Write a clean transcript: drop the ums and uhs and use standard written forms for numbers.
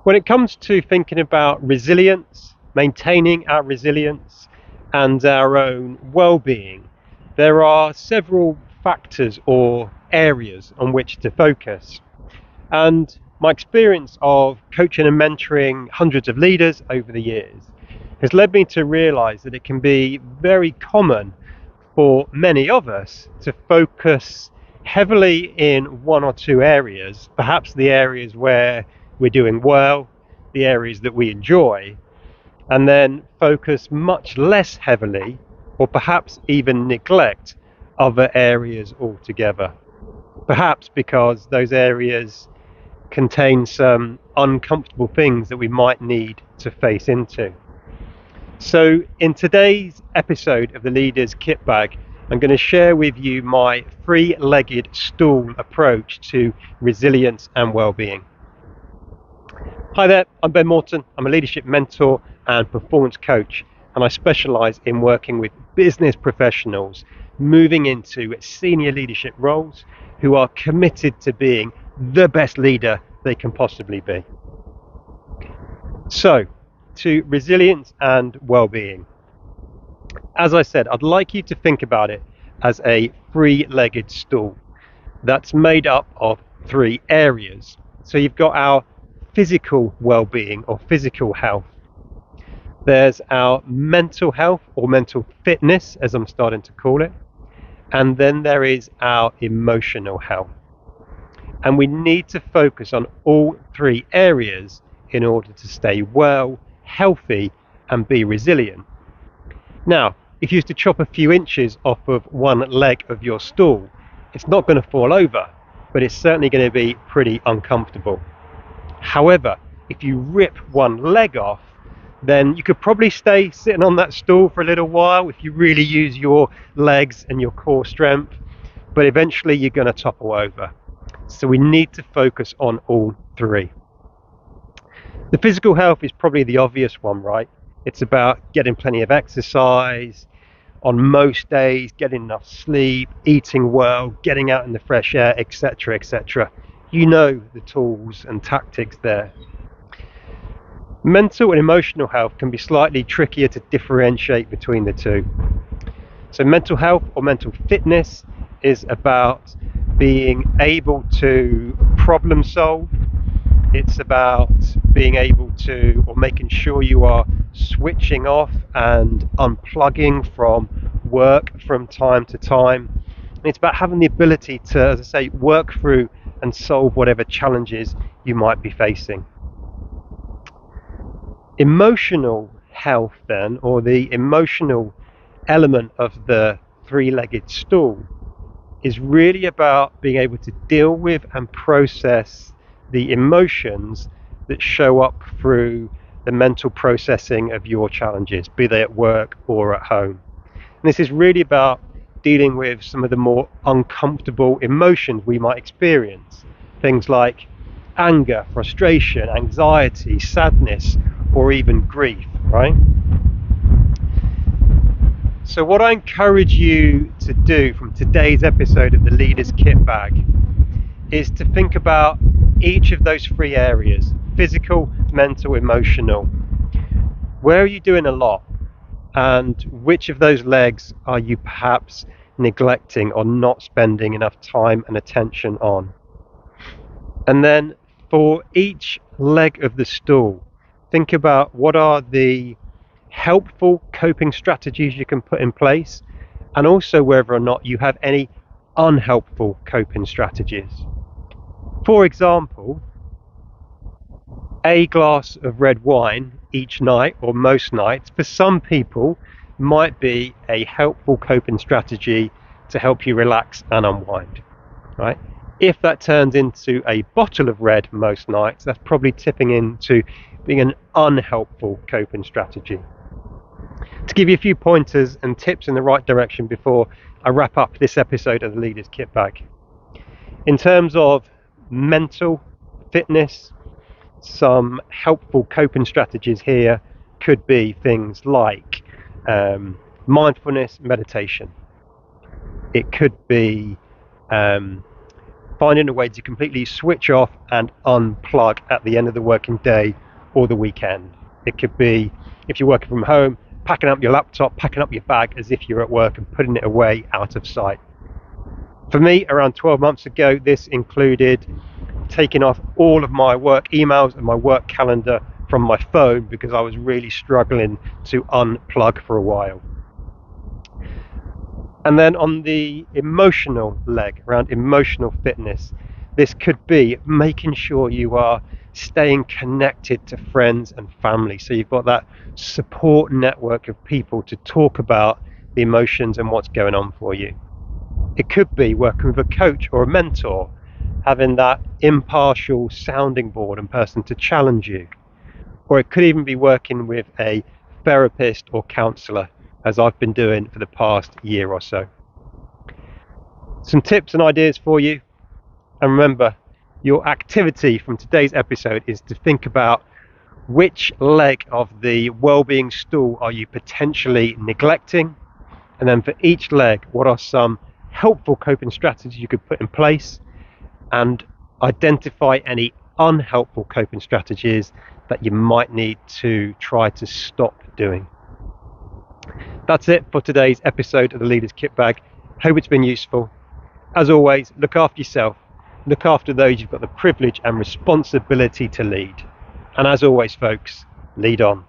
When it comes to thinking about resilience, maintaining our resilience and our own well-being, there are several factors or areas on which to focus. And my experience of coaching and mentoring hundreds of leaders over the years has led me to realize that it can be very common for many of us to focus heavily in one or two areas, perhaps the areas where we're doing well, the areas that we enjoy, and then focus much less heavily or perhaps even neglect other areas altogether. Perhaps because those areas contain some uncomfortable things that we might need to face into. So in today's episode of the Leaders Kitbag, I'm going to share with you my three-legged stool approach to resilience and well-being. Hi there, I'm Ben Morton. I'm a leadership mentor and performance coach, and I specialize in working with business professionals moving into senior leadership roles who are committed to being the best leader they can possibly be. So, to resilience and well-being. As I said, I'd like you to think about it as a three-legged stool that's made up of three areas. So you've got our physical well-being or physical health. There's our mental health or mental fitness, as I'm starting to call it. And then there is our emotional health. And we need to focus on all three areas in order to stay well, healthy, and be resilient. Now, if you used to chop a few inches off of one leg of your stool, it's not going to fall over, but it's certainly going to be pretty uncomfortable. However, if you rip one leg off, then you could probably stay sitting on that stool for a little while if you really use your legs and your core strength, but eventually you're going to topple over. So we need to focus on all three. The physical health is probably the obvious one, right? It's about getting plenty of exercise, on most days, getting enough sleep, eating well, getting out in the fresh air, etc., etc. You know the tools and tactics there. Mental and emotional health can be slightly trickier to differentiate between the two. So mental health or mental fitness is about being able to problem solve. It's about being able to, or making sure you are switching off and unplugging from work from time to time. And it's about having the ability to, as I say, work through and solve whatever challenges you might be facing. Emotional health then, or the emotional element of the three-legged stool, is really about being able to deal with and process the emotions that show up through the mental processing of your challenges, be they at work or at home. And this is really about dealing with some of the more uncomfortable emotions we might experience. Things like anger, frustration, anxiety, sadness, or even grief, right? So what I encourage you to do from today's episode of the Leaders Kitbag is to think about each of those three areas: physical, mental, emotional. Where are you doing a lot? And which of those legs are you perhaps neglecting or not spending enough time and attention on? And then for each leg of the stool, think about what are the helpful coping strategies you can put in place, and also whether or not you have any unhelpful coping strategies. For example, a glass of red wine each night or most nights for some people might be a helpful coping strategy to help you relax and unwind, right? If that turns into a bottle of red most nights, that's probably tipping into being an unhelpful coping strategy. To give you a few pointers and tips in the right direction before I wrap up this episode of the Leaders Kitbag. In terms of mental fitness, some helpful coping strategies here could be things like mindfulness meditation. It could be finding a way to completely switch off and unplug at the end of the working day or the weekend. It could be, if you're working from home, packing up your laptop, packing up your bag as if you're at work and putting it away out of sight. For me, around 12 months ago, this included taking off all of my work emails and my work calendar from my phone because I was really struggling to unplug for a while. And then on the emotional leg, around emotional fitness, this could be making sure you are staying connected to friends and family. So you've got that support network of people to talk about the emotions and what's going on for you. It could be working with a coach or a mentor, having that impartial sounding board and person to challenge you. Or it could even be working with a therapist or counsellor, as I've been doing for the past year or so. Some tips and ideas for you. And remember, your activity from today's episode is to think about which leg of the well-being stool are you potentially neglecting, and then for each leg, what are some helpful coping strategies you could put in place, and identify any unhelpful coping strategies that you might need to try to stop doing. That's it for today's episode of the Leader's Kitbag. Hope it's been useful. As always, look after yourself, look after those you've got the privilege and responsibility to lead. And as always, folks, lead on.